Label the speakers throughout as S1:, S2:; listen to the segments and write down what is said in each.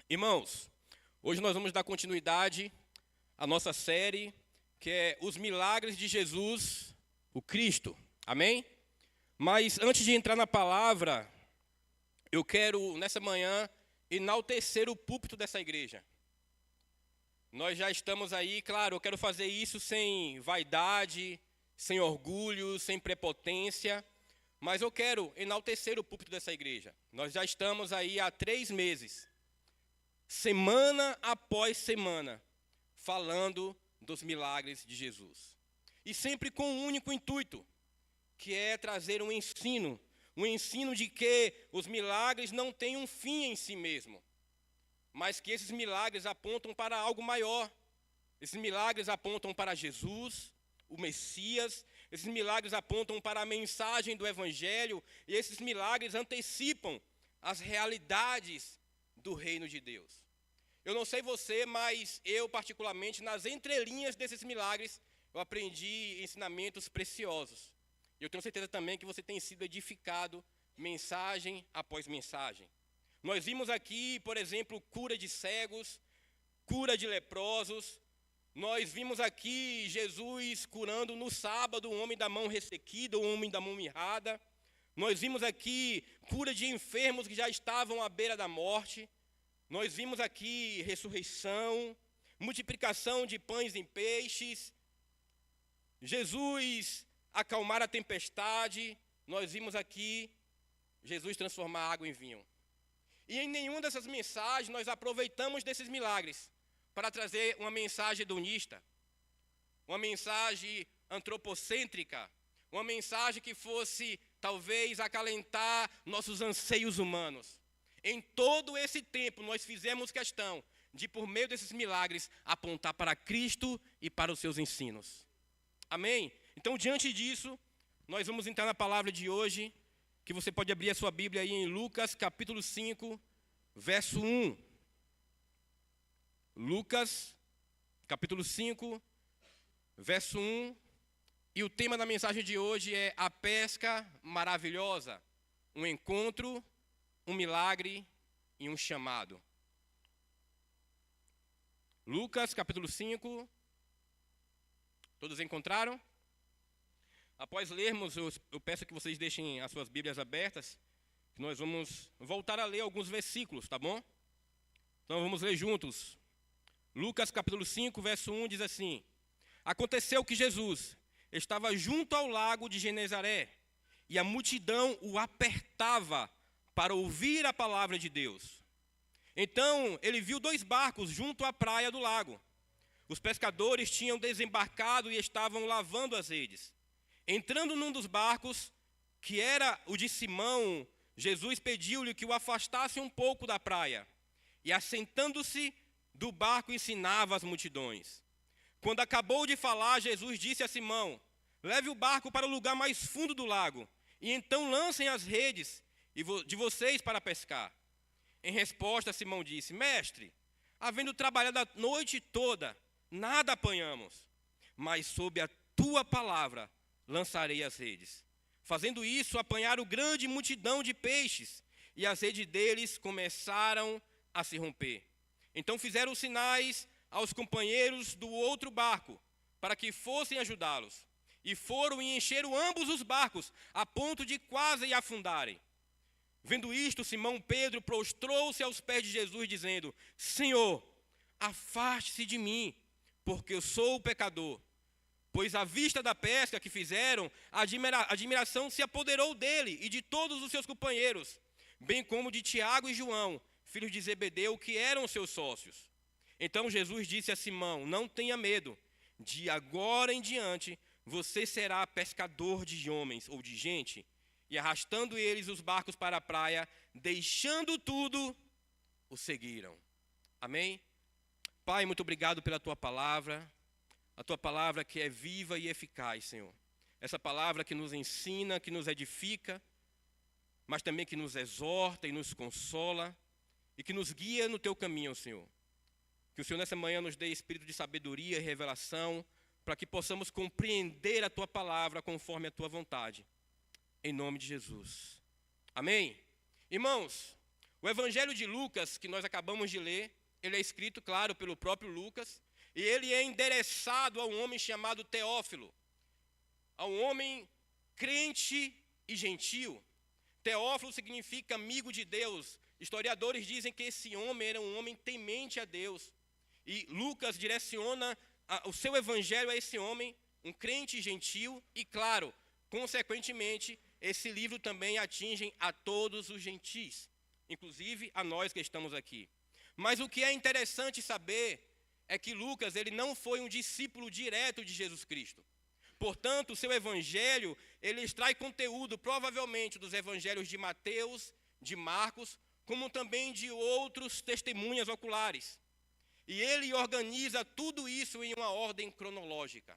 S1: Irmãos, hoje nós vamos dar continuidade à nossa série, que é Os Milagres de Jesus, o Cristo. Amém? Mas antes de entrar na palavra, eu quero, nessa manhã, enaltecer o púlpito dessa igreja. Nós já estamos aí, claro, eu quero fazer isso sem vaidade, sem orgulho, sem prepotência, mas eu quero enaltecer o púlpito dessa igreja. Nós já estamos aí há 3 meses, semana após semana, falando dos milagres de Jesus. E sempre com um único intuito, que é trazer um ensino de que os milagres não têm um fim em si mesmo, mas que esses milagres apontam para algo maior. Esses milagres apontam para Jesus, o Messias. Esses milagres apontam para a mensagem do Evangelho, e esses milagres antecipam as realidades do reino de Deus. Eu não sei você, mas eu particularmente, nas entrelinhas desses milagres, eu aprendi ensinamentos preciosos. E eu tenho certeza também que você tem sido edificado mensagem após mensagem. Nós vimos aqui, por exemplo, cura de cegos, cura de leprosos. Nós vimos aqui Jesus curando no sábado o homem da mão ressequida, o homem da mão mirrada. Nós vimos aqui cura de enfermos que já estavam à beira da morte. Nós vimos aqui ressurreição, multiplicação de pães em peixes. Jesus acalmar a tempestade. Nós vimos aqui Jesus transformar água em vinho. E em nenhuma dessas mensagens nós aproveitamos desses milagres para trazer uma mensagem hedonista, uma mensagem antropocêntrica, uma mensagem que fosse, talvez, acalentar nossos anseios humanos. Em todo esse tempo, nós fizemos questão de, por meio desses milagres, apontar para Cristo e para os seus ensinos. Amém? Então, diante disso, nós vamos entrar na palavra de hoje, que você pode abrir a sua Bíblia aí em Lucas, capítulo 5, verso 1. Lucas, capítulo 5, verso 1, e o tema da mensagem de hoje é a pesca maravilhosa, um encontro, um milagre e um chamado. Lucas, capítulo 5, todos encontraram? Após lermos, eu peço que vocês deixem as suas Bíblias abertas, que nós vamos voltar a ler alguns versículos, tá bom? Então vamos ler juntos. Lucas capítulo 5, verso 1 diz assim: Aconteceu que Jesus estava junto ao lago de Genezaré, e a multidão o apertava para ouvir a palavra de Deus. Então ele viu 2 barcos junto à praia do lago. Os pescadores tinham desembarcado e estavam lavando as redes. Entrando num dos barcos, que era o de Simão, Jesus pediu-lhe que o afastasse um pouco da praia, e assentando-se do barco ensinava as multidões. Quando acabou de falar, Jesus disse a Simão: Leve o barco para o lugar mais fundo do lago, e então lancem as redes de vocês para pescar. Em resposta, Simão disse: Mestre, havendo trabalhado a noite toda, nada apanhamos, mas sob a tua palavra lançarei as redes. Fazendo isso, apanharam grande multidão de peixes, e as redes deles começaram a se romper. Então fizeram sinais aos companheiros do outro barco, para que fossem ajudá-los. E foram e encheram ambos os barcos, a ponto de quase afundarem. Vendo isto, Simão Pedro prostrou-se aos pés de Jesus, dizendo: Senhor, afaste-se de mim, porque eu sou pecador. Pois à vista da pesca que fizeram, a admiração se apoderou dele e de todos os seus companheiros, bem como de Tiago e João, filhos de Zebedeu, que eram seus sócios. Então Jesus disse a Simão: Não tenha medo, de agora em diante você será pescador de homens ou de gente. E arrastando eles os barcos para a praia, deixando tudo, o seguiram. Amém? Pai, muito obrigado pela tua palavra. A tua palavra que é viva e eficaz, Senhor. Essa palavra que nos ensina, que nos edifica, mas também que nos exorta e nos consola, e que nos guia no teu caminho, Senhor. Que o Senhor nessa manhã nos dê espírito de sabedoria e revelação, para que possamos compreender a tua palavra conforme a tua vontade. Em nome de Jesus. Amém? Irmãos, O Evangelho de Lucas, que nós acabamos de ler, ele é escrito, claro, pelo próprio Lucas, e ele é endereçado a um homem chamado Teófilo, a um homem crente e gentil. Teófilo significa amigo de Deus. Historiadores dizem que esse homem era um homem temente a Deus. E Lucas direciona o seu evangelho a esse homem, um crente gentil, e claro, consequentemente, esse livro também atinge a todos os gentis, inclusive a nós que estamos aqui. Mas o que é interessante saber é que Lucas ele não foi um discípulo direto de Jesus Cristo. Portanto, o seu evangelho, ele extrai conteúdo provavelmente dos evangelhos de Mateus, de Marcos, como também de outros testemunhas oculares. E ele organiza tudo isso em uma ordem cronológica.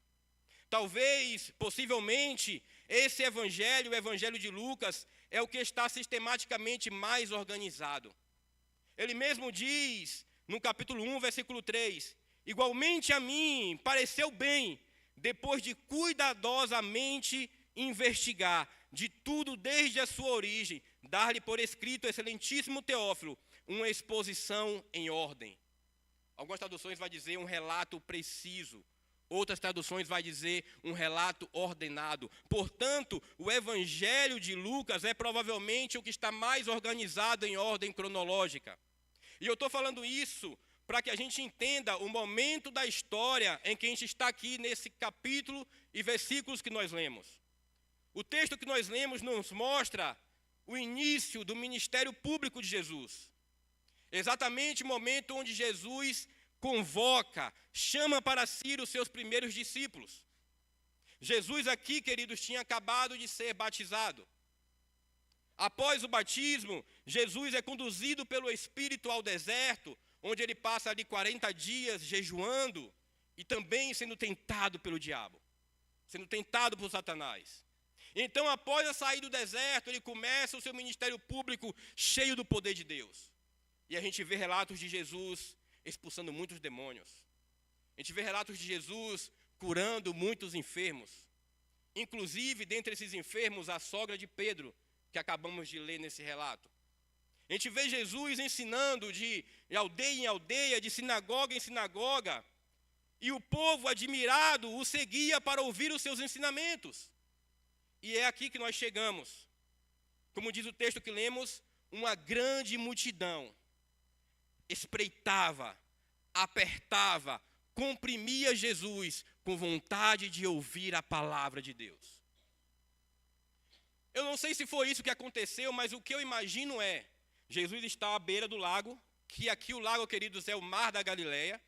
S1: Talvez, possivelmente, esse evangelho, o evangelho de Lucas, é o que está sistematicamente mais organizado. Ele mesmo diz, no capítulo 1, versículo 3, igualmente a mim pareceu bem, depois de cuidadosamente investigar de tudo desde a sua origem, dar-lhe por escrito, excelentíssimo Teófilo, uma exposição em ordem. Algumas traduções vai dizer um relato preciso, outras traduções vai dizer um relato ordenado. Portanto, o evangelho de Lucas é provavelmente o que está mais organizado em ordem cronológica. E eu estou falando isso para que a gente entenda o momento da história em que a gente está aqui nesse capítulo e versículos que nós lemos. O texto que nós lemos nos mostra o início do ministério público de Jesus. Exatamente o momento onde Jesus convoca, chama para si os seus primeiros discípulos. Jesus aqui, queridos, tinha acabado de ser batizado. Após o batismo, Jesus é conduzido pelo Espírito ao deserto, onde ele passa ali 40 dias jejuando e também sendo tentado pelo diabo, sendo tentado por Satanás. Então, após a sair do deserto, ele começa o seu ministério público cheio do poder de Deus. E a gente vê relatos de Jesus expulsando muitos demônios. A gente vê relatos de Jesus curando muitos enfermos. Inclusive, dentre esses enfermos, a sogra de Pedro, que acabamos de ler nesse relato. A gente vê Jesus ensinando de aldeia em aldeia, de sinagoga em sinagoga, e o povo admirado o seguia para ouvir os seus ensinamentos. E é aqui que nós chegamos. Como diz o texto que lemos, uma grande multidão espreitava, apertava, comprimia Jesus com vontade de ouvir a palavra de Deus. Eu não sei se foi isso que aconteceu, mas o que eu imagino é, Jesus está à beira do lago, que aqui o lago, queridos, é o Mar da Galileia.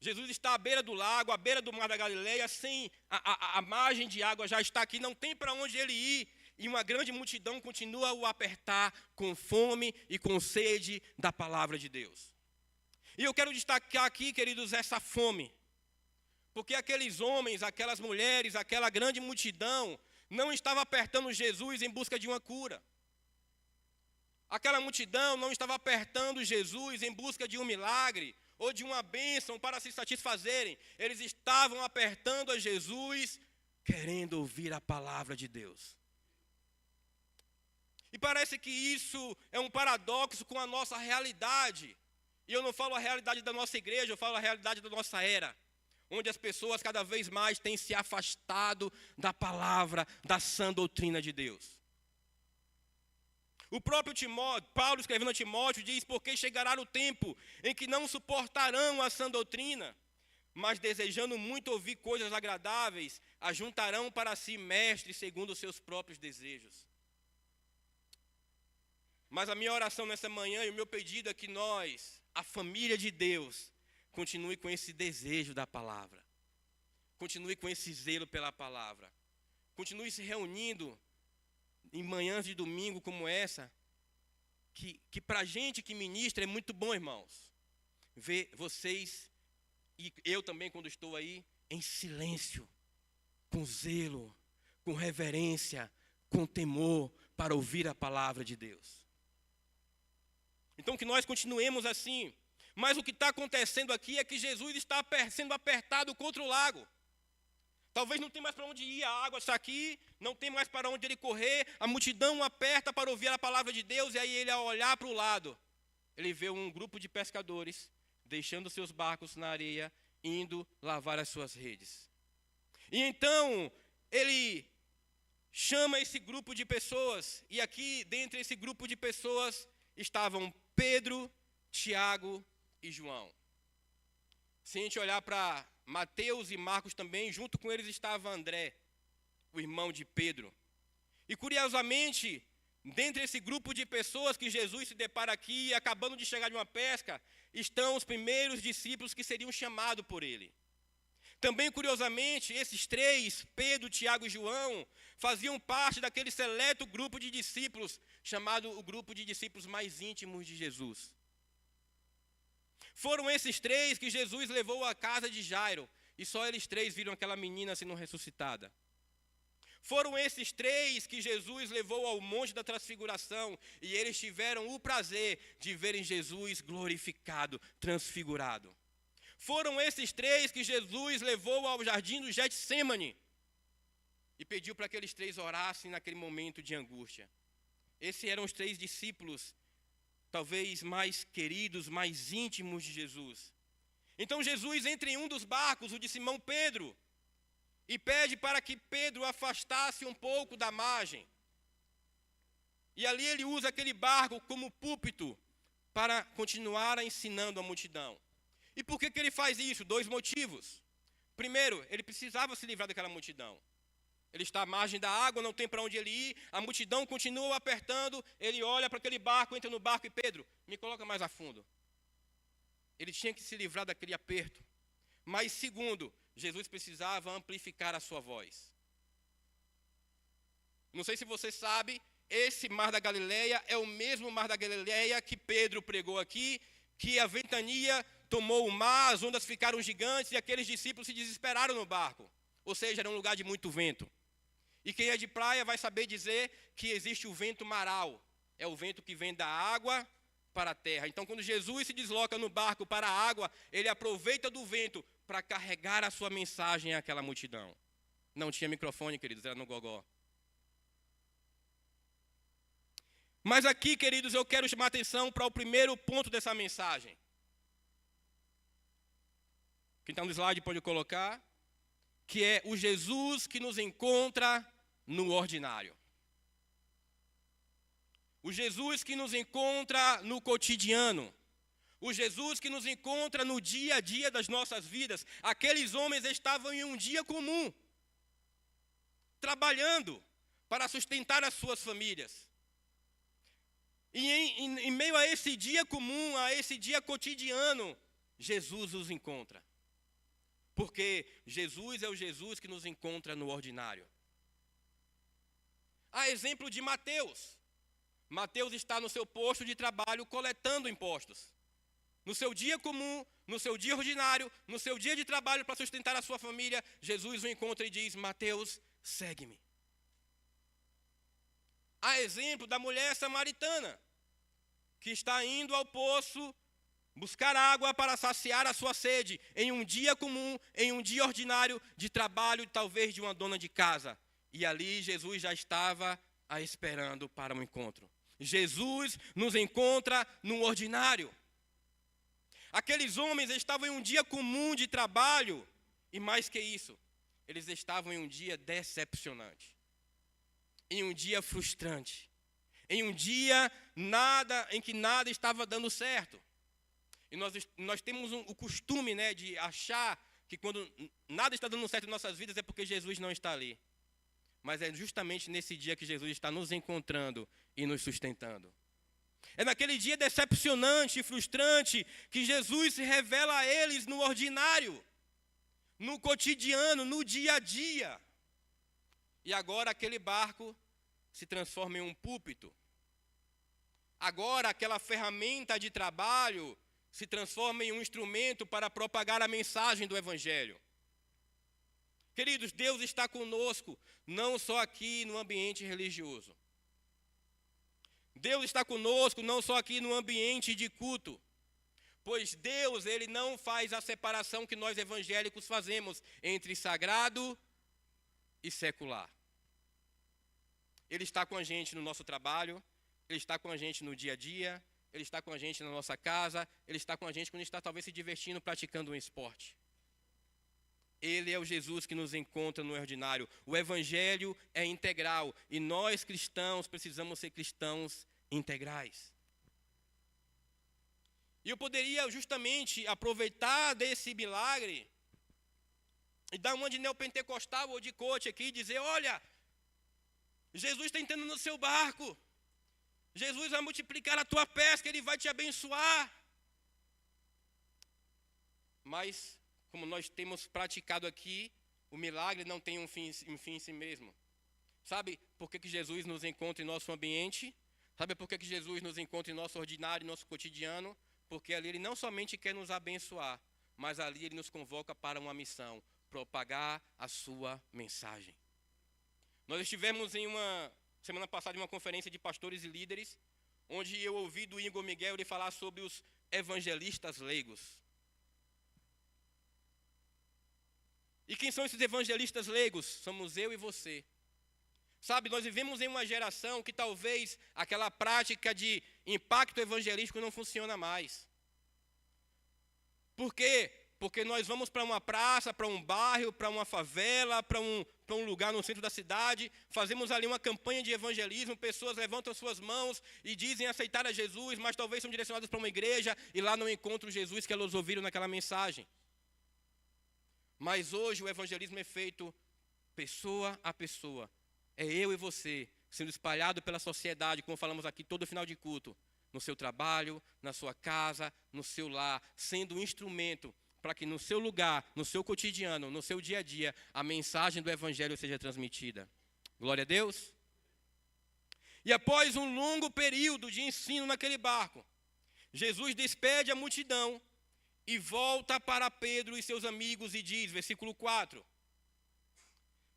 S1: Jesus está à beira do lago, à beira do Mar da Galileia, sem a margem de água já está aqui, não tem para onde ele ir. E uma grande multidão continua a o apertar com fome e com sede da palavra de Deus. E eu quero destacar aqui, queridos, essa fome. Porque aqueles homens, aquelas mulheres, aquela grande multidão não estava apertando Jesus em busca de uma cura. Aquela multidão não estava apertando Jesus em busca de um milagre ou de uma bênção para se satisfazerem. Eles estavam apertando a Jesus querendo ouvir a palavra de Deus. E parece que isso é um paradoxo com a nossa realidade. E eu não falo a realidade da nossa igreja, eu falo a realidade da nossa era, onde as pessoas cada vez mais têm se afastado da palavra, da sã doutrina de Deus. O próprio Timóteo, Paulo escrevendo a Timóteo, diz, porque chegará o tempo em que não suportarão a sã doutrina, mas desejando muito ouvir coisas agradáveis, ajuntarão para si mestres segundo os seus próprios desejos. Mas a minha oração nessa manhã e o meu pedido é que nós, a família de Deus, continue com esse desejo da palavra. Continue com esse zelo pela palavra. Continue se reunindo em manhãs de domingo como essa, que para a gente que ministra é muito bom, irmãos. Ver vocês, e eu também quando estou aí, em silêncio, com zelo, com reverência, com temor, para ouvir a palavra de Deus. Então que nós continuemos assim. Mas o que está acontecendo aqui é que Jesus está sendo apertado contra o lago. Talvez não tenha mais para onde ir, a água está aqui, não tem mais para onde ele correr, a multidão aperta para ouvir a palavra de Deus, e aí ele, ao olhar para o lado, ele vê um grupo de pescadores deixando seus barcos na areia, indo lavar as suas redes. E então, ele chama esse grupo de pessoas, e aqui, dentre esse grupo de pessoas, estavam Pedro, Tiago e João. Se a gente olhar para Mateus e Marcos também, junto com eles estava André, o irmão de Pedro. E curiosamente, dentre esse grupo de pessoas que Jesus se depara aqui, acabando de chegar de uma pesca, estão os primeiros discípulos que seriam chamados por ele. Também, curiosamente, esses três, Pedro, Tiago e João, faziam parte daquele seleto grupo de discípulos, chamado o grupo de discípulos mais íntimos de Jesus. Foram esses três que Jesus levou à casa de Jairo, e só eles três viram aquela menina sendo ressuscitada. Foram esses três que Jesus levou ao Monte da Transfiguração, e eles tiveram o prazer de verem Jesus glorificado, transfigurado. Foram esses três que Jesus levou ao jardim do Getsêmani, e pediu para que aqueles três orassem naquele momento de angústia. Esses eram os três discípulos talvez mais queridos, mais íntimos de Jesus. Então Jesus entra em um dos barcos, o de Simão Pedro, e pede para que Pedro afastasse um pouco da margem. E ali ele usa aquele barco como púlpito para continuar ensinando a multidão. E por que ele faz isso? 2 motivos. Primeiro, ele precisava se livrar daquela multidão. Ele está à margem da água, não tem para onde ele ir, a multidão continua apertando, ele olha para aquele barco, entra no barco e Pedro, me coloca mais a fundo. Ele tinha que se livrar daquele aperto. Mas segundo, Jesus precisava amplificar a sua voz. Não sei se você sabe, esse mar da Galileia é o mesmo mar da Galileia que Pedro pregou aqui, que a ventania tomou o mar, as ondas ficaram gigantes e aqueles discípulos se desesperaram no barco. Ou seja, era um lugar de muito vento. E quem é de praia vai saber dizer que existe o vento maral. É o vento que vem da água para a terra. Então, quando Jesus se desloca no barco para a água, ele aproveita do vento para carregar a sua mensagem àquela multidão. Não tinha microfone, queridos, era no gogó. Mas aqui, queridos, eu quero chamar a atenção para o primeiro ponto dessa mensagem. Quem está no slide pode colocar. Que é o Jesus que nos encontra no ordinário. O Jesus que nos encontra no cotidiano. O Jesus que nos encontra no dia a dia das nossas vidas. Aqueles homens estavam em um dia comum, trabalhando para sustentar as suas famílias. E em meio a esse dia comum, a esse dia cotidiano, Jesus os encontra. Porque Jesus é o Jesus que nos encontra no ordinário. A exemplo de Mateus. Mateus está no seu posto de trabalho coletando impostos. No seu dia comum, no seu dia ordinário, no seu dia de trabalho para sustentar a sua família, Jesus o encontra e diz: Mateus, segue-me. A exemplo da mulher samaritana, que está indo ao poço buscar água para saciar a sua sede, em um dia comum, em um dia ordinário de trabalho, talvez de uma dona de casa. E ali Jesus já estava a esperando para o encontro. Jesus nos encontra no ordinário. Aqueles homens estavam em um dia comum de trabalho, e mais que isso, eles estavam em um dia decepcionante, em um dia frustrante, em um dia em que nada estava dando certo. E nós temos o costume, né, de achar que quando nada está dando certo em nossas vidas é porque Jesus não está ali. Mas é justamente nesse dia que Jesus está nos encontrando e nos sustentando. É naquele dia decepcionante e frustrante que Jesus se revela a eles no ordinário, no cotidiano, no dia a dia. E agora aquele barco se transforma em um púlpito. Agora aquela ferramenta de trabalho se transforma em um instrumento para propagar a mensagem do Evangelho. Queridos, Deus está conosco, não só aqui no ambiente religioso. Deus está conosco, não só aqui no ambiente de culto. Pois Deus, Ele não faz a separação que nós evangélicos fazemos entre sagrado e secular. Ele está com a gente no nosso trabalho, Ele está com a gente no dia a dia, Ele está com a gente na nossa casa, Ele está com a gente quando está talvez se divertindo, praticando um esporte. Ele é o Jesus que nos encontra no ordinário. O Evangelho é integral e nós cristãos precisamos ser cristãos integrais. E eu poderia justamente aproveitar desse milagre e dar uma de neopentecostal ou de coach aqui e dizer, olha, Jesus está entrando no seu barco. Jesus vai multiplicar a tua pesca, Ele vai te abençoar. Mas, como nós temos praticado aqui, o milagre não tem um fim em si mesmo. Sabe por que Jesus nos encontra em nosso ambiente? Sabe por que Jesus nos encontra em nosso ordinário, em nosso cotidiano? Porque ali Ele não somente quer nos abençoar, mas ali Ele nos convoca para uma missão, propagar a sua mensagem. Nós estivemos semana passada em uma conferência de pastores e líderes, onde eu ouvi do Igor Miguel ele falar sobre os evangelistas leigos. E quem são esses evangelistas leigos? Somos eu e você. Sabe, nós vivemos em uma geração que talvez aquela prática de impacto evangelístico não funciona mais. Por quê? Porque nós vamos para uma praça, para um bairro, para uma favela, para um lugar no centro da cidade, fazemos ali uma campanha de evangelismo, pessoas levantam suas mãos e dizem aceitar a Jesus, mas talvez são direcionadas para uma igreja e lá não encontram o Jesus que elas ouviram naquela mensagem. Mas hoje o evangelismo é feito pessoa a pessoa. É eu e você, sendo espalhado pela sociedade, como falamos aqui todo final de culto, no seu trabalho, na sua casa, no seu lar, sendo um instrumento para que no seu lugar, no seu cotidiano, no seu dia a dia, a mensagem do Evangelho seja transmitida. Glória a Deus. E após um longo período de ensino naquele barco, Jesus despede a multidão e volta para Pedro e seus amigos e diz, versículo 4,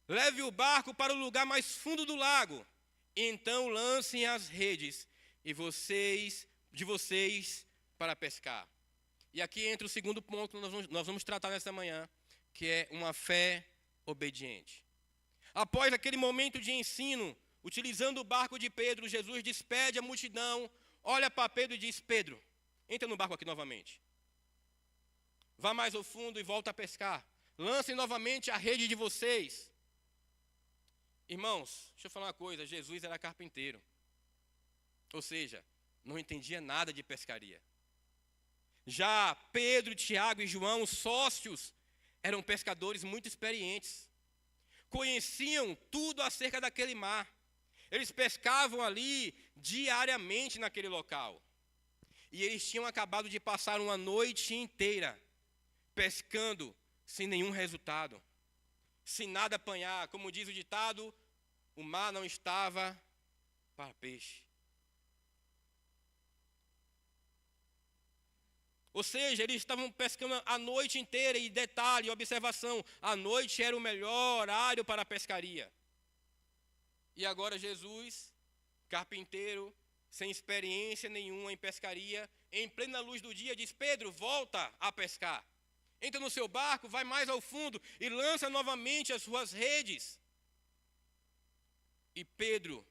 S1: leve o barco para o lugar mais fundo do lago, e então lancem as redes de vocês para pescar. E aqui entra o segundo ponto que nós vamos tratar nesta manhã, que é uma fé obediente. Após aquele momento de ensino, utilizando o barco de Pedro, Jesus despede a multidão, olha para Pedro e diz, Pedro, entra no barco aqui novamente. Vá mais ao fundo e volta a pescar. Lancem novamente a rede de vocês. Irmãos, deixa eu falar uma coisa, Jesus era carpinteiro. Ou seja, não entendia nada de pescaria. Já Pedro, Tiago e João, os sócios, eram pescadores muito experientes. Conheciam tudo acerca daquele mar. Eles pescavam ali diariamente naquele local. E eles tinham acabado de passar uma noite inteira pescando sem nenhum resultado. Sem nada apanhar. Como diz o ditado, o mar não estava para peixe. Ou seja, eles estavam pescando a noite inteira, e detalhe, observação, a noite era o melhor horário para a pescaria. E agora Jesus, carpinteiro, sem experiência nenhuma em pescaria, em plena luz do dia, diz, Pedro, volta a pescar. Entra no seu barco, vai mais ao fundo e lança novamente as suas redes. E Pedro,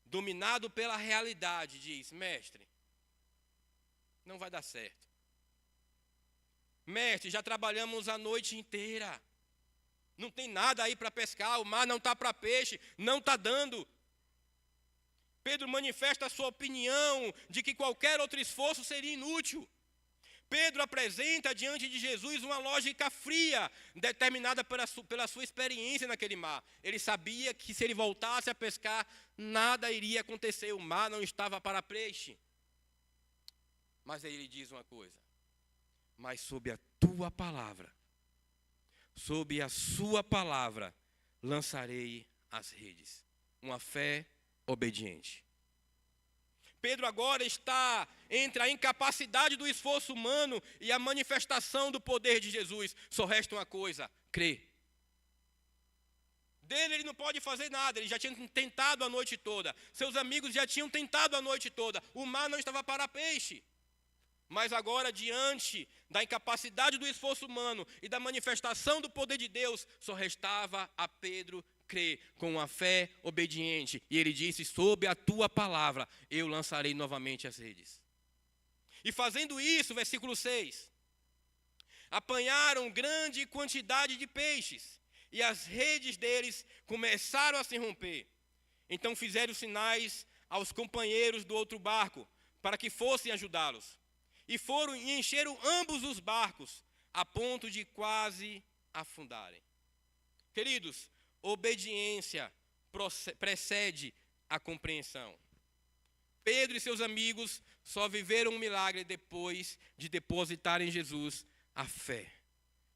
S1: dominado pela realidade, diz, mestre, não vai dar certo. Mestre, já trabalhamos a noite inteira. Não tem nada aí para pescar, o mar não está para peixe, não está dando. Pedro manifesta a sua opinião de que qualquer outro esforço seria inútil. Pedro apresenta diante de Jesus uma lógica fria, determinada pela sua experiência naquele mar. Ele sabia que se ele voltasse a pescar, nada iria acontecer, o mar não estava para peixe. Mas aí ele diz uma coisa, mas sob a tua palavra, sob a sua palavra, lançarei as redes. Uma fé obediente. Pedro agora está entre a incapacidade do esforço humano e a manifestação do poder de Jesus. Só resta uma coisa, crer. Dele ele não pode fazer nada, ele já tinha tentado a noite toda. Seus amigos já tinham tentado a noite toda. O mar não estava para peixe. Mas agora, diante da incapacidade do esforço humano e da manifestação do poder de Deus, só restava a Pedro crer com uma fé obediente. E ele disse: sob a tua palavra eu lançarei novamente as redes. E fazendo isso, versículo 6, apanharam grande quantidade de peixes, e as redes deles começaram a se romper. Então fizeram sinais aos companheiros do outro barco, para que fossem ajudá-los. E foram e encheram ambos os barcos, a ponto de quase afundarem. Queridos, obediência precede a compreensão. Pedro e seus amigos só viveram um milagre depois de depositar em Jesus a fé.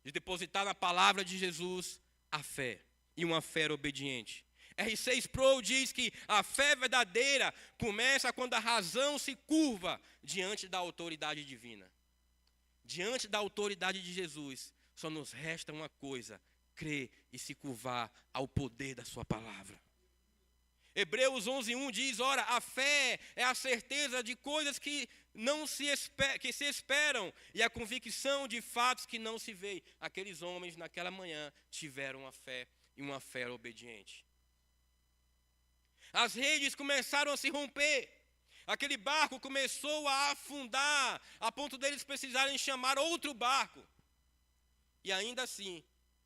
S1: De depositar na palavra de Jesus a fé. E uma fé obediente. R.C. Sproul diz que a fé verdadeira começa quando a razão se curva diante da autoridade divina. Diante da autoridade de Jesus, só nos resta uma coisa: crer e se curvar ao poder da sua palavra. Hebreus 11:1 diz: ora, a fé é a certeza de coisas que se esperam e a convicção de fatos que não se veem. Aqueles homens naquela manhã tiveram a fé e uma fé obediente. As redes começaram a se romper. Aquele barco começou a afundar, a ponto deles precisarem chamar outro barco. E ainda assim,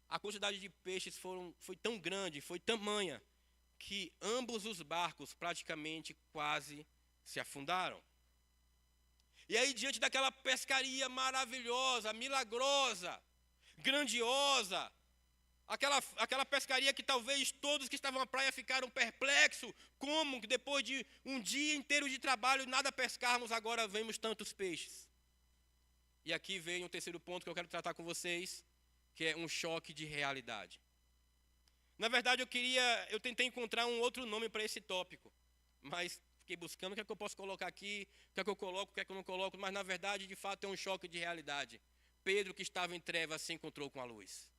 S1: a quantidade de peixes foi tão grande, foi tamanha, que ambos os barcos praticamente quase se afundaram. E aí, diante daquela pescaria maravilhosa, milagrosa, grandiosa, aquela pescaria que talvez todos que estavam na praia ficaram perplexos, como que depois de um dia inteiro de trabalho, nada pescarmos, agora vemos tantos peixes. E aqui vem o terceiro ponto que eu quero tratar com vocês, que é um choque de realidade. Na verdade, eu tentei encontrar um outro nome para esse tópico, mas fiquei buscando o que é que eu posso colocar aqui, o que é que eu coloco, o que é que eu não coloco, mas na verdade, de fato, é um choque de realidade. Pedro, que estava em trevas, se encontrou com a luz.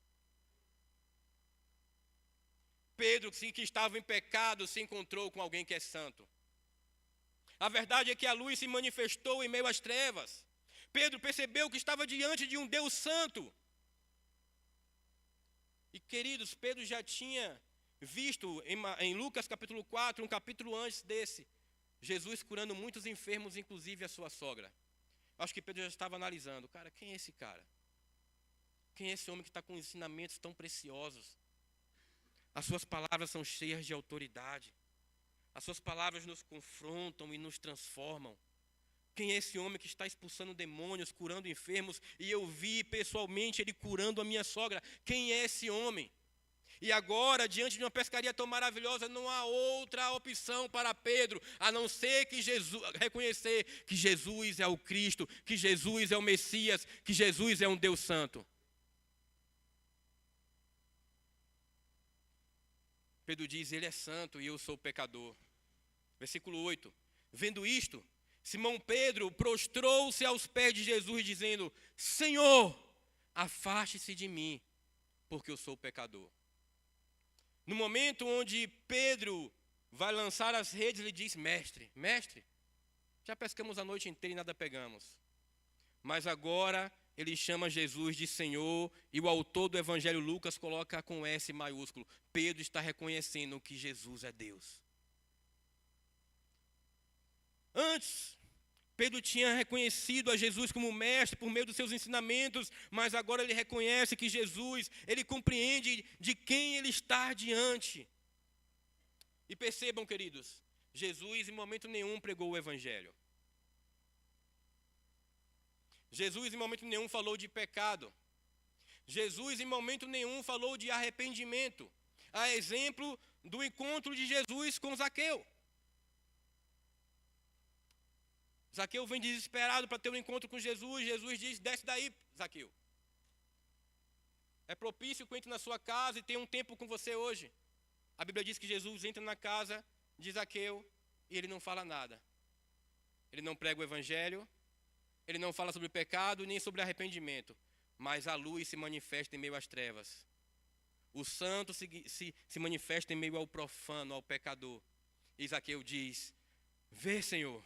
S1: Pedro, que estava em pecado, se encontrou com alguém que é santo. A verdade é que a luz se manifestou em meio às trevas. Pedro percebeu que estava diante de um Deus santo. E, queridos, Pedro já tinha visto em Lucas capítulo 4, um capítulo antes desse, Jesus curando muitos enfermos, inclusive a sua sogra. Acho que Pedro já estava analisando: cara, quem é esse cara? Quem é esse homem que está com ensinamentos tão preciosos? As suas palavras são cheias de autoridade. As suas palavras nos confrontam e nos transformam. Quem é esse homem que está expulsando demônios, curando enfermos? E eu vi pessoalmente ele curando a minha sogra. Quem é esse homem? E agora, diante de uma pescaria tão maravilhosa, não há outra opção para Pedro, a não ser que reconhecer que Jesus é o Cristo, que Jesus é o Messias, que Jesus é um Deus santo. Pedro diz: ele é santo e eu sou pecador. Versículo 8. Vendo isto, Simão Pedro prostrou-se aos pés de Jesus, dizendo: Senhor, afaste-se de mim, porque eu sou pecador. No momento onde Pedro vai lançar as redes, ele diz: mestre, já pescamos a noite inteira e nada pegamos. Mas agora ele chama Jesus de Senhor, e o autor do Evangelho Lucas coloca com S maiúsculo. Pedro está reconhecendo que Jesus é Deus. Antes, Pedro tinha reconhecido a Jesus como mestre por meio dos seus ensinamentos, mas agora ele reconhece que Jesus, ele compreende de quem ele está diante. E percebam, queridos, Jesus em momento nenhum pregou o Evangelho. Jesus em momento nenhum falou de pecado. Jesus em momento nenhum falou de arrependimento. A exemplo do encontro de Jesus com Zaqueu. Zaqueu vem desesperado para ter um encontro com Jesus. Jesus diz: desce daí, Zaqueu. É propício que eu entre na sua casa e tenha um tempo com você hoje. A Bíblia diz que Jesus entra na casa de Zaqueu e ele não fala nada. Ele não prega o Evangelho, ele não fala sobre pecado nem sobre arrependimento, mas a luz se manifesta em meio às trevas. O santo se manifesta em meio ao profano, ao pecador. E Zaqueu diz: vê, Senhor,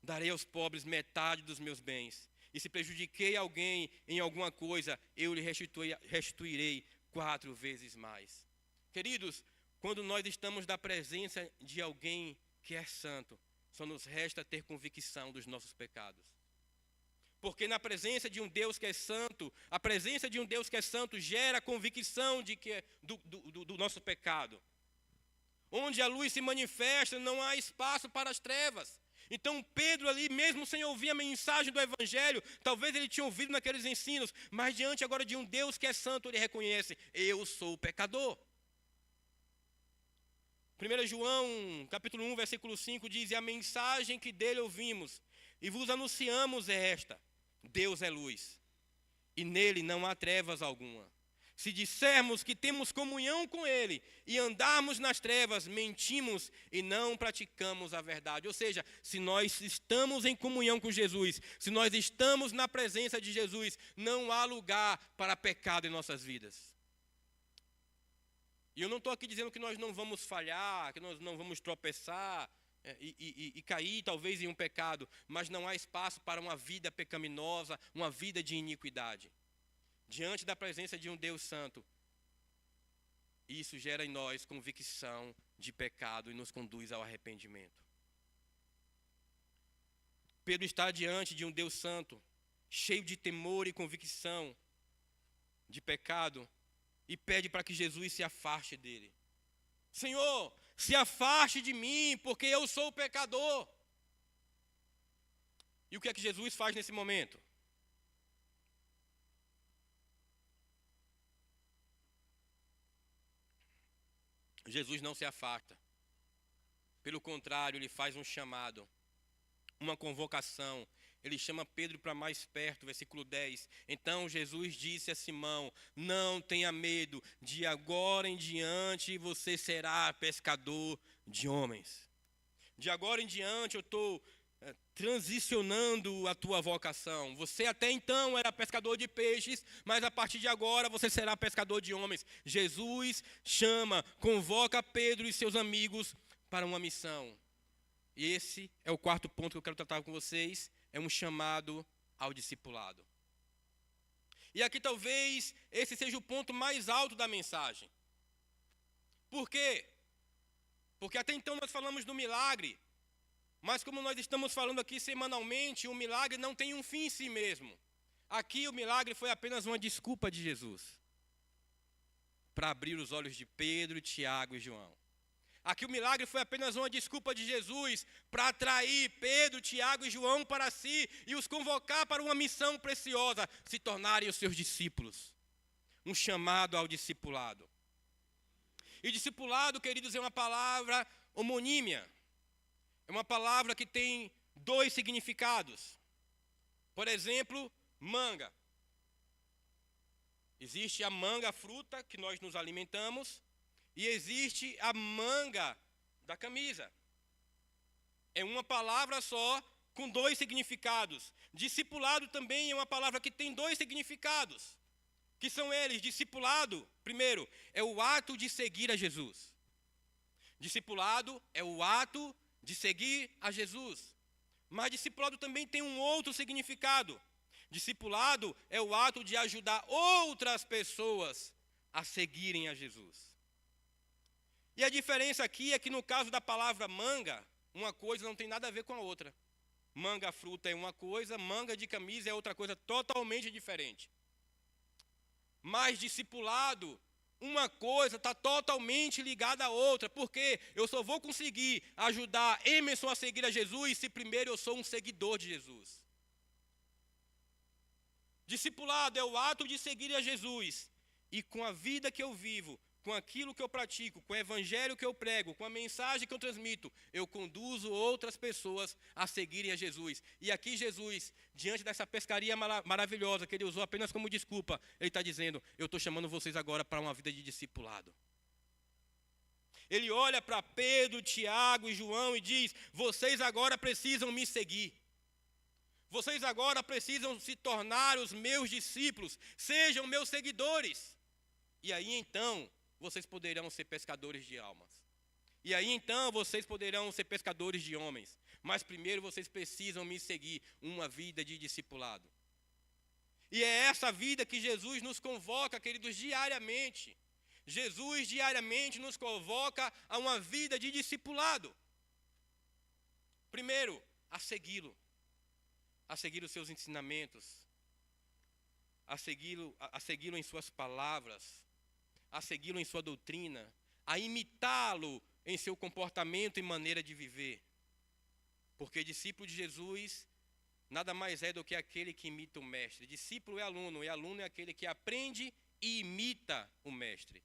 S1: darei aos pobres metade dos meus bens. E se prejudiquei alguém em alguma coisa, eu lhe restituirei 4 vezes mais. Queridos, quando nós estamos na presença de alguém que é santo, só nos resta ter convicção dos nossos pecados. Porque na presença de um Deus que é santo, a presença de um Deus que é santo gera convicção do nosso pecado. Onde a luz se manifesta, não há espaço para as trevas. Então Pedro ali, mesmo sem ouvir a mensagem do Evangelho, talvez ele tinha ouvido naqueles ensinos, mas diante agora de um Deus que é santo, ele reconhece, eu sou pecador. 1 João, capítulo 1, versículo 5, diz, e a mensagem que dele ouvimos e vos anunciamos é esta, Deus é luz, e nele não há trevas alguma. Se dissermos que temos comunhão com ele e andarmos nas trevas, mentimos e não praticamos a verdade. Ou seja, se nós estamos em comunhão com Jesus, se nós estamos na presença de Jesus, não há lugar para pecado em nossas vidas. E eu não estou aqui dizendo que nós não vamos falhar, que nós não vamos tropeçar e cair talvez em um pecado, mas não há espaço para uma vida pecaminosa, uma vida de iniquidade. Diante da presença de um Deus santo, isso gera em nós convicção de pecado e nos conduz ao arrependimento. Pedro está diante de um Deus santo, cheio de temor e convicção de pecado, e pede para que Jesus se afaste dele. Senhor, se afaste de mim, porque eu sou pecador. E o que é que Jesus faz nesse momento? Jesus não se afasta. Pelo contrário, ele faz um chamado, uma convocação. Ele chama Pedro para mais perto, versículo 10. Então Jesus disse a Simão, não tenha medo, de agora em diante você será pescador de homens. De agora em diante eu estou transicionando a tua vocação. Você até então era pescador de peixes, mas a partir de agora você será pescador de homens. Jesus chama, convoca Pedro e seus amigos para uma missão. E esse é o quarto ponto que eu quero tratar com vocês, é um chamado ao discipulado. E aqui talvez esse seja o ponto mais alto da mensagem. Por quê? Porque até então nós falamos do milagre, mas como nós estamos falando aqui semanalmente, o milagre não tem um fim em si mesmo. Aqui o milagre foi apenas uma desculpa de Jesus para abrir os olhos de Pedro, Tiago e João. Aqui o milagre foi apenas uma desculpa de Jesus para atrair Pedro, Tiago e João para si e os convocar para uma missão preciosa, se tornarem os seus discípulos. Um chamado ao discipulado. E discipulado, queridos, é uma palavra homonímia. É uma palavra que tem 2 significados. Por exemplo, manga. Existe a manga, a fruta que nós nos alimentamos, e existe a manga da camisa. É uma palavra só com 2 significados. Discipulado também é uma palavra que tem 2 significados. Que são eles, discipulado, primeiro, é o ato de seguir a Jesus. Discipulado é o ato de seguir a Jesus. Mas discipulado também tem um outro significado. Discipulado é o ato de ajudar outras pessoas a seguirem a Jesus. E a diferença aqui é que no caso da palavra manga, uma coisa não tem nada a ver com a outra. Manga fruta é uma coisa, manga de camisa é outra coisa totalmente diferente. Mas discipulado, uma coisa está totalmente ligada à outra, porque eu só vou conseguir ajudar Emerson a seguir a Jesus se primeiro eu sou um seguidor de Jesus. Discipulado é o ato de seguir a Jesus, e com a vida que eu vivo, com aquilo que eu pratico, com o evangelho que eu prego, com a mensagem que eu transmito, eu conduzo outras pessoas a seguirem a Jesus. E aqui Jesus, diante dessa pescaria maravilhosa que ele usou apenas como desculpa, ele está dizendo, eu estou chamando vocês agora para uma vida de discipulado. Ele olha para Pedro, Tiago e João e diz, vocês agora precisam me seguir. Vocês agora precisam se tornar os meus discípulos, sejam meus seguidores. E aí então, vocês poderão ser pescadores de almas. E aí então, vocês poderão ser pescadores de homens. Mas primeiro vocês precisam me seguir, uma vida de discipulado. E é essa vida que Jesus nos convoca, queridos, diariamente. Jesus diariamente nos convoca a uma vida de discipulado. Primeiro, a segui-lo os seus ensinamentos, a segui-lo em suas palavras, a segui-lo em sua doutrina, a imitá-lo em seu comportamento e maneira de viver. Porque discípulo de Jesus nada mais é do que aquele que imita o mestre. Discípulo é aluno, e aluno é aquele que aprende e imita o mestre.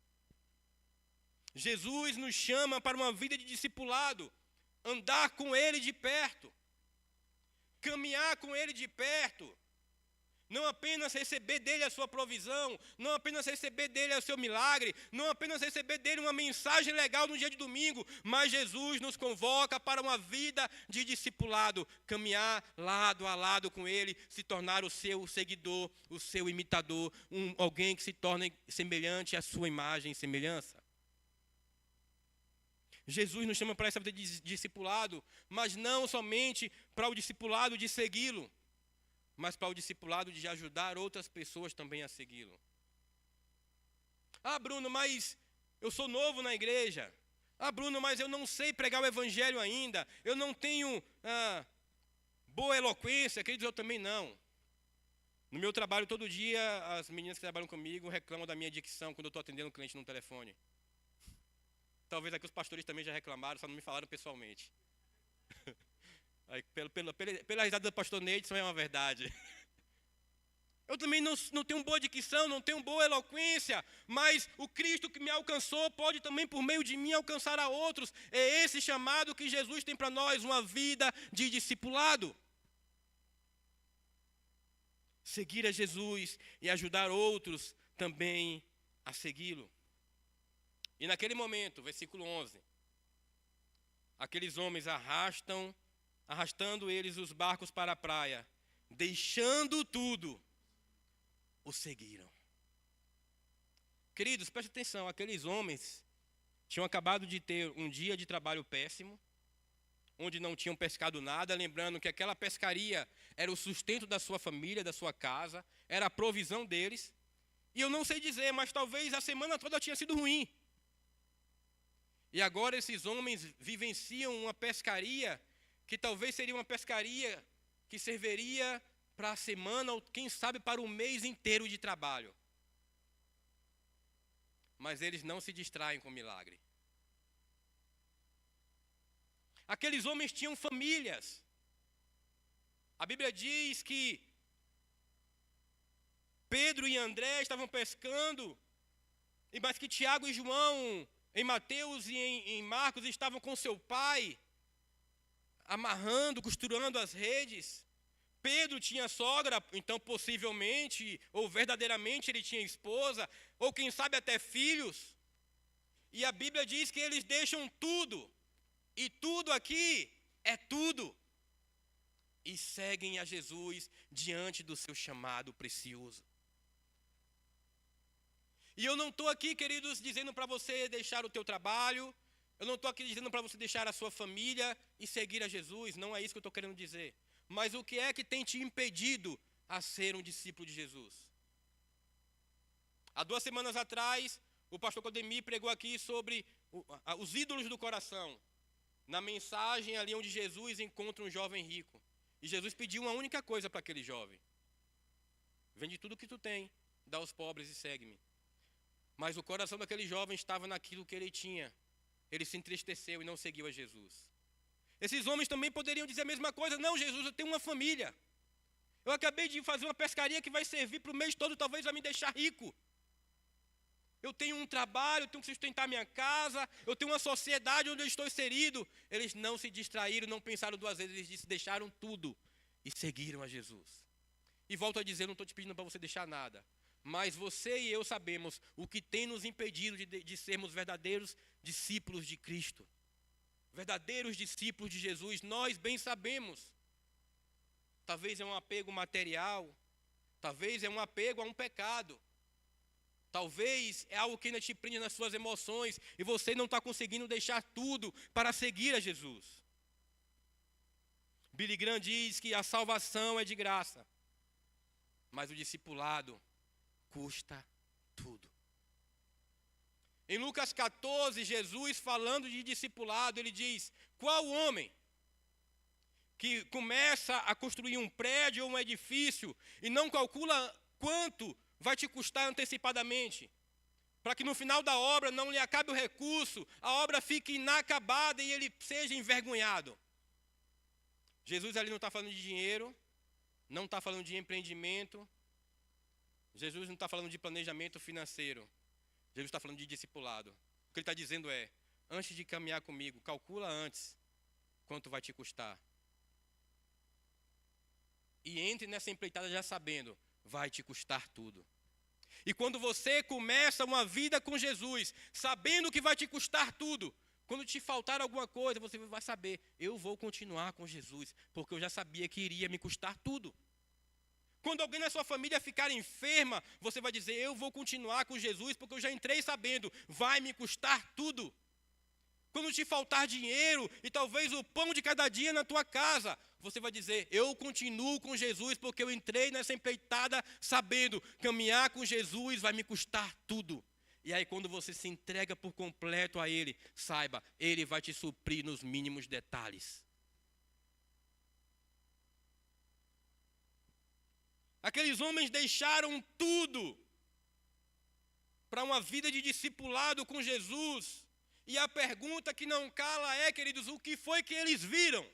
S1: Jesus nos chama para uma vida de discipulado, andar com ele de perto, caminhar com ele de perto, não apenas receber dele a sua provisão, não apenas receber dele o seu milagre, não apenas receber dele uma mensagem legal no dia de domingo, mas Jesus nos convoca para uma vida de discipulado, caminhar lado a lado com ele, se tornar o seu seguidor, o seu imitador, alguém que se torne semelhante à sua imagem e semelhança. Jesus nos chama para essa vida de discipulado, mas não somente para o discipulado de segui-lo, mas para o discipulado de ajudar outras pessoas também a segui-lo. Ah, Bruno, mas eu sou novo na igreja. Ah, Bruno, mas eu não sei pregar o evangelho ainda. Eu não tenho boa eloquência. Queridos, eu também não. No meu trabalho, todo dia, as meninas que trabalham comigo reclamam da minha dicção quando eu estou atendendo um cliente no telefone. Talvez aqui os pastores também já reclamaram, só não me falaram pessoalmente. Aí, pela risada do pastor Neide, isso é uma verdade. Eu também não tenho boa dicção, não tenho boa eloquência, mas o Cristo que me alcançou pode também, por meio de mim, alcançar a outros. É esse chamado que Jesus tem para nós, uma vida de discipulado. Seguir a Jesus e ajudar outros também a segui-lo. E naquele momento, versículo 11, aqueles homens arrastando eles os barcos para a praia, deixando tudo, o seguiram. Queridos, preste atenção, aqueles homens tinham acabado de ter um dia de trabalho péssimo, onde não tinham pescado nada, lembrando que aquela pescaria era o sustento da sua família, da sua casa, era a provisão deles. E eu não sei dizer, mas talvez a semana toda tinha sido ruim. E agora esses homens vivenciam uma pescaria que talvez seria uma pescaria que serviria para a semana ou quem sabe para o mês inteiro de trabalho. Mas eles não se distraem com o milagre. Aqueles homens tinham famílias. A Bíblia diz que Pedro e André estavam pescando, mas que Tiago e João, em Mateus e em Marcos, estavam com seu pai, amarrando, costurando as redes. Pedro tinha sogra, então possivelmente, ou verdadeiramente ele tinha esposa, ou quem sabe até filhos. E a Bíblia diz que eles deixam tudo, e tudo aqui é tudo, e seguem a Jesus diante do seu chamado precioso. E eu não estou aqui, queridos, dizendo para você deixar o teu trabalho, eu não estou aqui dizendo para você deixar a sua família e seguir a Jesus, não é isso que eu estou querendo dizer. Mas o que é que tem te impedido a ser um discípulo de Jesus? Há 2 semanas atrás, o pastor Codemir pregou aqui sobre os ídolos do coração, na mensagem ali onde Jesus encontra um jovem rico. E Jesus pediu uma única coisa para aquele jovem: vende tudo o que tu tem, dá aos pobres e segue-me. Mas o coração daquele jovem estava naquilo que ele tinha. Ele se entristeceu e não seguiu a Jesus. Esses homens também poderiam dizer a mesma coisa: não, Jesus, eu tenho uma família. Eu acabei de fazer uma pescaria que vai servir para o mês todo, talvez vai me deixar rico. Eu tenho um trabalho, eu tenho que sustentar minha casa, eu tenho uma sociedade onde eu estou inserido. Eles não se distraíram, não pensaram 2 vezes, eles deixaram tudo e seguiram a Jesus. E volto a dizer, não estou te pedindo para você deixar nada. Mas você e eu sabemos o que tem nos impedido de sermos verdadeiros discípulos de Cristo. Verdadeiros discípulos de Jesus, nós bem sabemos. Talvez é um apego material, talvez é um apego a um pecado. Talvez é algo que ainda te prende nas suas emoções e você não está conseguindo deixar tudo para seguir a Jesus. Billy Graham diz que a salvação é de graça, mas o discipulado custa tudo. Em Lucas 14, Jesus falando de discipulado, ele diz: qual homem que começa a construir um prédio ou um edifício e não calcula quanto vai te custar antecipadamente, para que no final da obra não lhe acabe o recurso, a obra fique inacabada e ele seja envergonhado? Jesus ali não está falando de dinheiro, não está falando de empreendimento, Jesus não está falando de planejamento financeiro, Jesus está falando de discipulado. O que ele está dizendo é: antes de caminhar comigo, calcula antes quanto vai te custar. E entre nessa empreitada já sabendo, vai te custar tudo. E quando você começa uma vida com Jesus, sabendo que vai te custar tudo, quando te faltar alguma coisa, você vai saber: eu vou continuar com Jesus, porque eu já sabia que iria me custar tudo. Quando alguém na sua família ficar enferma, você vai dizer: eu vou continuar com Jesus, porque eu já entrei sabendo, vai me custar tudo. Quando te faltar dinheiro e talvez o pão de cada dia na tua casa, você vai dizer: eu continuo com Jesus, porque eu entrei nessa empreitada sabendo, caminhar com Jesus vai me custar tudo. E aí quando você se entrega por completo a Ele, saiba, Ele vai te suprir nos mínimos detalhes. Aqueles homens deixaram tudo para uma vida de discipulado com Jesus. E a pergunta que não cala é, queridos, o que foi que eles viram?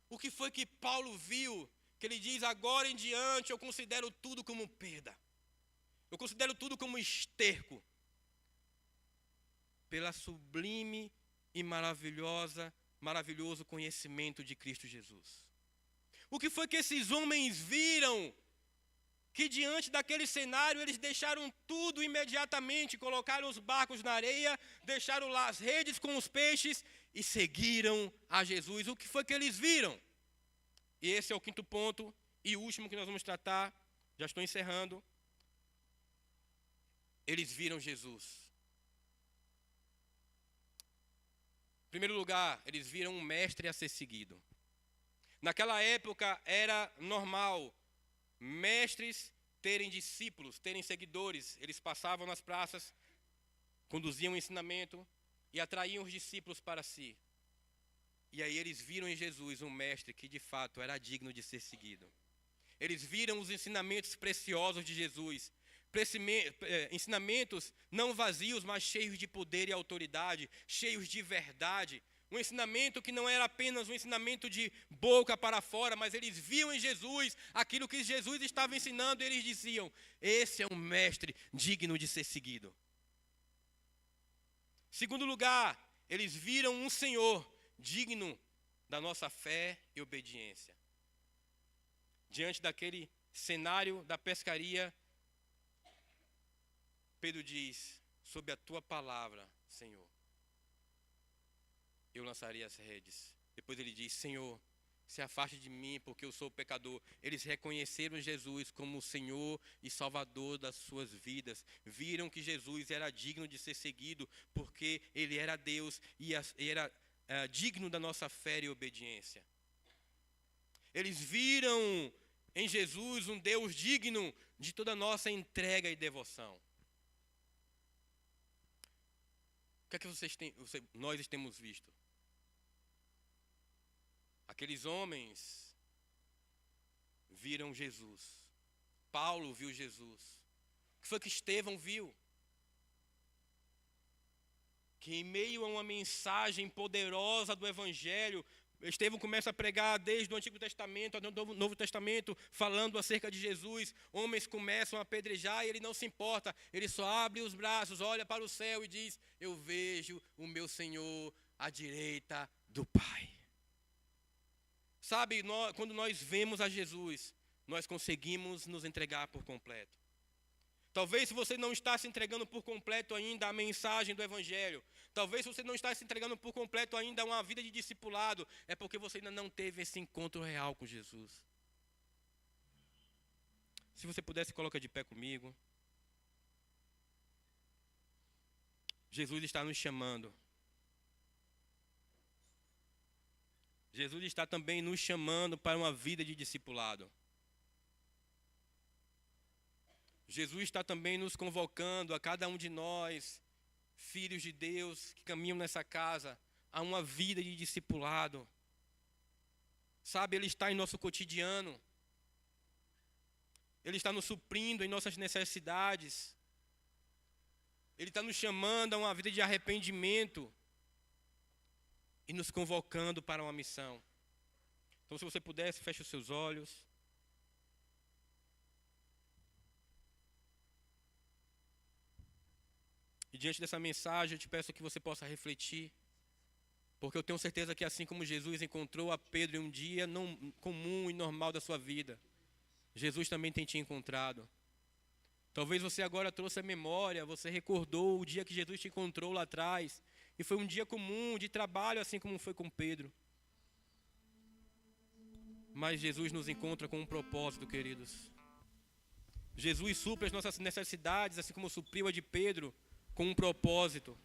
S1: O que foi que Paulo viu? Que ele diz: agora em diante eu considero tudo como perda. Eu considero tudo como esterco. Pela sublime e maravilhoso conhecimento de Cristo Jesus. O que foi que esses homens viram? Que diante daquele cenário eles deixaram tudo imediatamente, colocaram os barcos na areia, deixaram lá as redes com os peixes e seguiram a Jesus. O que foi que eles viram? E esse é o quinto ponto e último que nós vamos tratar, já estou encerrando. Eles viram Jesus. Em primeiro lugar, eles viram um mestre a ser seguido. Naquela época era normal mestres terem discípulos, terem seguidores. Eles passavam nas praças, conduziam o ensinamento e atraíam os discípulos para si. E aí eles viram em Jesus um mestre que de fato era digno de ser seguido. Eles viram os ensinamentos preciosos de Jesus, ensinamentos não vazios, mas cheios de poder e autoridade, cheios de verdade. Um ensinamento que não era apenas um ensinamento de boca para fora, mas eles viam em Jesus aquilo que Jesus estava ensinando e eles diziam: esse é um mestre digno de ser seguido. Segundo lugar, eles viram um Senhor digno da nossa fé e obediência. Diante daquele cenário da pescaria, Pedro diz: sob a tua palavra, Senhor, eu lançaria as redes. Depois ele diz: Senhor, se afaste de mim, porque eu sou pecador. Eles reconheceram Jesus como o Senhor e Salvador das suas vidas. Viram que Jesus era digno de ser seguido, porque Ele era Deus e era digno da nossa fé e obediência. Eles viram em Jesus um Deus digno de toda a nossa entrega e devoção. O que é que nós temos visto? Aqueles homens viram Jesus. Paulo viu Jesus. O que foi que Estevão viu? Que em meio a uma mensagem poderosa do Evangelho, Estevão começa a pregar desde o Antigo Testamento até o Novo Testamento, falando acerca de Jesus. Homens começam a apedrejar e ele não se importa. Ele só abre os braços, olha para o céu e diz: eu vejo o meu Senhor à direita do Pai. Sabe, quando nós vemos a Jesus, nós conseguimos nos entregar por completo. Talvez se você não está se entregando por completo ainda à mensagem do Evangelho, talvez se você não está se entregando por completo ainda a uma vida de discipulado, é porque você ainda não teve esse encontro real com Jesus. Se você pudesse, coloca de pé comigo. Jesus está nos chamando Jesus está também nos chamando para uma vida de discipulado. Jesus está também nos convocando, a cada um de nós, filhos de Deus que caminham nessa casa, a uma vida de discipulado. Sabe, Ele está em nosso cotidiano. Ele está nos suprindo em nossas necessidades. Ele está nos chamando a uma vida de arrependimento e nos convocando para uma missão. Então, se você pudesse, feche os seus olhos. E diante dessa mensagem, eu te peço que você possa refletir. Porque eu tenho certeza que assim como Jesus encontrou a Pedro em um dia comum e normal da sua vida, Jesus também tem te encontrado. Talvez você agora trouxe a memória, você recordou o dia que Jesus te encontrou lá atrás. E foi um dia comum, de trabalho, assim como foi com Pedro. Mas Jesus nos encontra com um propósito, queridos. Jesus supre as nossas necessidades, assim como supriu a de Pedro, com um propósito.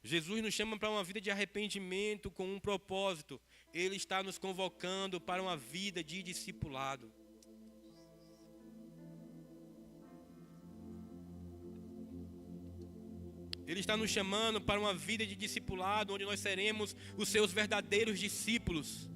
S1: Jesus nos chama para uma vida de arrependimento com um propósito. Ele está nos convocando para uma vida de discipulado. Ele está nos chamando para uma vida de discipulado, onde nós seremos os seus verdadeiros discípulos.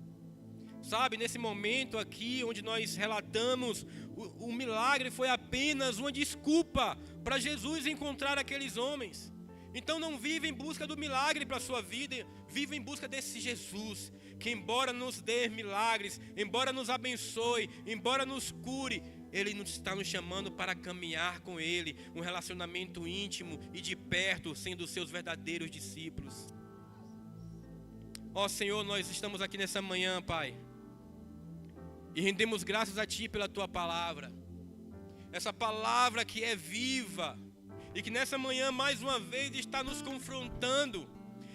S1: Sabe, nesse momento aqui, onde nós relatamos, o milagre foi apenas uma desculpa para Jesus encontrar aqueles homens. Então não vive em busca do milagre para a sua vida, vive em busca desse Jesus, que embora nos dê milagres, embora nos abençoe, embora nos cure, Ele está nos chamando para caminhar com Ele, um relacionamento íntimo e de perto, sendo os seus verdadeiros discípulos. Ó Senhor, nós estamos aqui nessa manhã, Pai, e rendemos graças a Ti pela Tua palavra, essa palavra que é viva, e que nessa manhã mais uma vez está nos confrontando,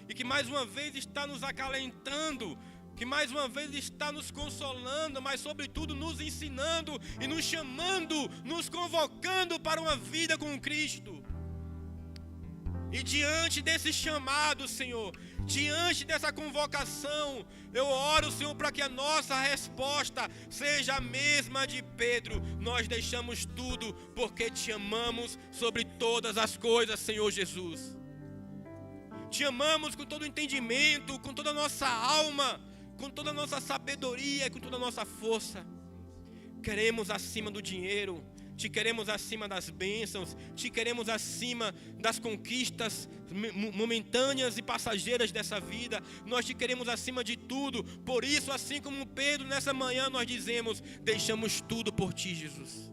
S1: e que mais uma vez está nos acalentando, que mais uma vez está nos consolando, mas sobretudo nos ensinando e nos chamando, nos convocando para uma vida com Cristo. E diante desse chamado, Senhor, diante dessa convocação, eu oro, Senhor, para que a nossa resposta seja a mesma de Pedro. Nós deixamos tudo porque te amamos sobre todas as coisas, Senhor Jesus. Te amamos com todo o entendimento, com toda a nossa alma, com toda a nossa sabedoria, com toda a nossa força. Queremos acima do dinheiro, te queremos acima das bênçãos, te queremos acima das conquistas momentâneas e passageiras dessa vida. Nós te queremos acima de tudo. Por isso, assim como Pedro, nessa manhã nós dizemos: deixamos tudo por ti, Jesus.